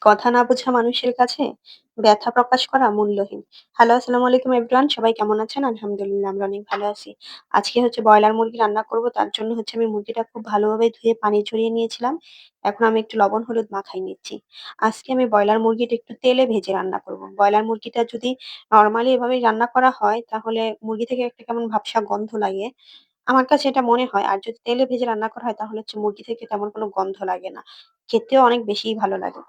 কথা না বোঝা মানুষের কাছে ব্যথা প্রকাশ করা মূল্যহীন। হ্যালো, আসসালামু আলাইকুম এভরিওয়ান। সবাই কেমন আছেন? আলহামদুলিল্লাহ আমরা অনেক ভালো আছি। আজকে হচ্ছে ব্রয়লার মুরগি রান্না করব। তার জন্য হচ্ছে আমি মুরগিটা খুব ভালোভাবে ধুয়ে পানি ঝরিয়ে নিয়েছিলাম। এখন আমি একটু লবণ হলুদ মাখায় নিচ্ছি। আজকে আমি ব্রয়লার মুরগিটা একটু তেলে ভেজে রান্না করব। ব্রয়লার মুরগিটা যদি নরমালি এভাবেই রান্না করা হয় তাহলে মুরগি থেকে একটা কেমন ভ্যাপসা গন্ধ লাগে। আমার কাছে এটা মনে হয়। আর যদি তেলে ভেজে রান্না করা হয় তাহলে হচ্ছে মুরগি থেকে তেমন কোনো গন্ধ লাগে না। খেতেও অনেক বেশিই ভালো লাগে।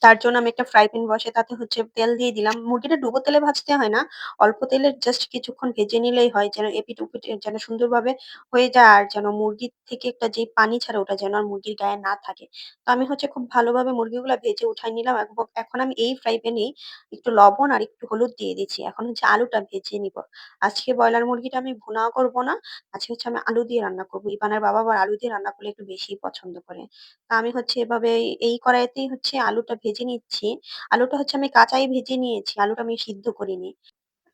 তার জন্য আমি একটা ফ্রাই প্যান বসিয়ে তাতে হচ্ছে তেল দিয়ে দিলাম। মুরগিটা ডুবো তেলে ভাজতে হয় না। অল্প তেলে জাস্ট কিছুক্ষণ ভেজে নিলেই হয়। যেন এপিঠ-ওপিঠ যেন সুন্দরভাবে হয়ে যায় আর যেন মুরগির থেকে একটা যে পানি ছাড়ে ওটা যেন আর মুরগির গায়ে না থাকে। তো আমি হচ্ছে খুব ভালোভাবে মুরগিগুলা ভেজে উঠায় নিলাম। এখন আমি এই ফ্রাই প্যানেই একটু লবণ আর একটু হলুদ দিয়ে দিচ্ছি। এখন হচ্ছে আলুটা ভেজে নিবো। আজকে ব্রয়লার মুরগিটা আমি ভুনাও করব না। আজকে হচ্ছে আমি আলু দিয়ে রান্না করব। ইবানের বাবা আবার আলু দিয়ে রান্না করলে একটু বেশিই পছন্দ করে। আমি হচ্ছে এভাবে এই কড়াইতেই হচ্ছে আলুটা ভেজে নিচ্ছি। আলুটা হচ্ছে আমি কাঁচাই ভেজে নিয়েছি। আলুটা আমি সিদ্ধ করিনি।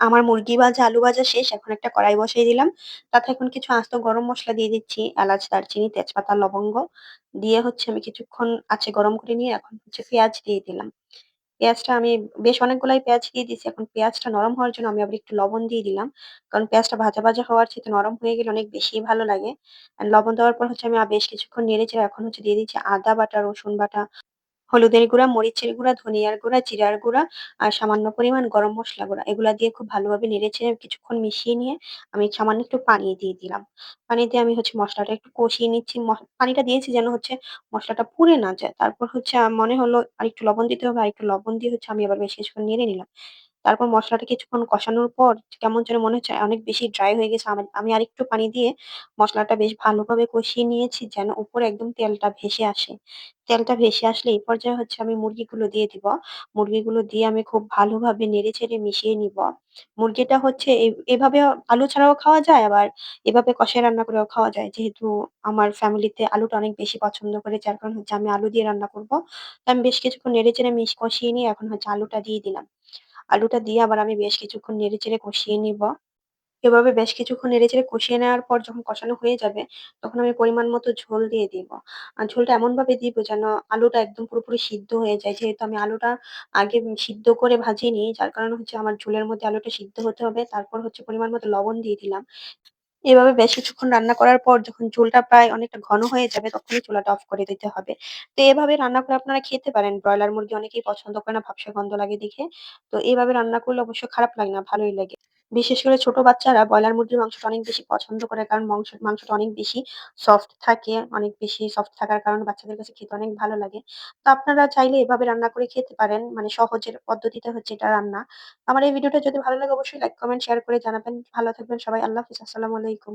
আমার মুরগি ভাজা, আলু ভাজা শেষ। এখন একটা কড়াই বসিয়ে দিলাম। তাতে এখন কিছু আস্ত গরম মসলা দিয়ে দিচ্ছি। এলাচ, দারচিনি, তেজপাতা, লবঙ্গ দিয়ে হচ্ছে আমি কিছুক্ষণ আঁচে গরম করে নিয়ে এখন হচ্ছে পেঁয়াজ দিয়ে দিলাম। পেঁয়াজটা আমি বেশ অনেকগুলাই পেঁয়াজ দিয়ে দিছি। এখন পেঁয়াজটা নরম হওয়ার জন্য আমি আবার একটু লবণ দিয়ে দিলাম। কারণ পেঁয়াজটা ভাজা, ভাজা হওয়ার চাইতে নরম হয়ে গেলে অনেক বেশিই ভালো লাগে। লবণ দেওয়ার পর হচ্ছে আমি বেশ কিছুক্ষণ নেড়েচেড়ে এখন হচ্ছে দিয়ে দিচ্ছি আদা বাটা, রসুন বাটা, হলুদের গুঁড়া, মরিচের গুঁড়া, ধনিয়ার গুঁড়া, জিরার গুঁড়া আর সামান্য পরিমাণ গরম মসলা গুঁড়া। এগুলা দিয়ে খুব ভালোভাবে নেড়েচেড়ে কিছুক্ষণ মিশিয়ে নিয়ে আমি সামান্য একটু পানি দিয়ে দিলাম। পানি দিয়ে আমি হচ্ছে মসলাটা একটু কষিয়ে নিচ্ছি। পানিটা দিয়েছি যেন হচ্ছে মসলাটা পুড়ে না যায়। তারপর হচ্ছে মনে হলো আরেকটু লবণ দিতে হবে। আরেকটু লবণ দিয়ে হচ্ছে আমি আবার বেশ কিছুক্ষণ নেড়ে নিলাম। তারপর মসলাটা কিছুক্ষণ কষানোর পর কেমন যেন মনে হচ্ছে অনেক বেশি ড্রাই হয়ে গেছে। আমি আরেকটু পানি দিয়ে মসলাটা বেশ ভালোভাবে কষিয়ে নিয়েছি যেন উপরে একদম তেলটা ভেসে আসে। তেলটা ভেসে আসলে এই পর্যায়ে হচ্ছে আমি মুরগিগুলো দিয়ে দিব। মুরগিগুলো দিয়ে আমি খুব ভালোভাবে নেড়েচেড়ে মিশিয়ে নিব। মুরগিটা হচ্ছে এভাবে আলু ছাড়াও খাওয়া যায়, আবার এভাবে কষায় রান্না করেও খাওয়া যায়। যেহেতু আমার ফ্যামিলিতে আলুটা অনেক বেশি পছন্দ করে যার কারণে হচ্ছে আমি আলু দিয়ে রান্না করব। তো আমি বেশ কিছুক্ষণ নেড়েচেড়ে কষিয়ে নিয়ে এখন হচ্ছে আলুটা দিয়ে দিলাম। আলুটা দিয়ে আবার আমি বেশ কিছুক্ষণ নেড়েচেড়ে কষিয়ে নিব। এভাবে বেশ কিছুক্ষণ নেড়েচেড়ে কষিয়ে নেওয়ার পর যখন কষানো হয়ে যাবে, তখন আমি পরিমাণ মতো ঝোল দিয়ে দিব। ঝোলটা এমনভাবে দিব যেন আলুটা একদম পুরোপুরি সিদ্ধ হয়ে যায়। যেহেতু আমি আলুটা আগে সিদ্ধ করে ভাজিনি, যার কারণে হচ্ছে আমার ঝোলের মধ্যে আলুটা সিদ্ধ হতে হবে। তারপর হচ্ছে পরিমাণ মতো লবণ দিয়ে দিলাম। এভাবে বেশ কিছুক্ষণ রান্না করার পর যখন ঝোলটা প্রায় অনেকটা ঘন হয়ে যাবে, তখনই চুলাটা অফ করে দিতে হবে। তো এভাবে রান্না করে আপনারা খেতে পারেন। ব্রয়লার মুরগি অনেকেই পছন্দ করে না, ভ্যাপসা গন্ধ লাগে দেখে। তো এভাবে রান্না করলে অবশ্য খারাপ লাগে না, ভালোই লাগে। বিশেষ করে ছোট বাচ্চারা ব্রয়লার মুরগির মাংসটা অনেক বেশি পছন্দ করে। কারণ মাংসটা অনেক বেশি সফট থাকে। অনেক বেশি সফট থাকার কারণে বাচ্চাদের কাছে খেতে অনেক ভালো লাগে। তো আপনারা চাইলে এভাবে রান্না করে খেতে পারেন। মানে সহজের পদ্ধতিতে হচ্ছে এটা রান্না। আমার এই ভিডিওটা যদি ভালো লাগে অবশ্যই লাইক, কমেন্ট, শেয়ার করে জানাবেন। ভালো থাকবেন সবাই। আল্লাহ হাফিজ। আসসালামু আলাইকুম।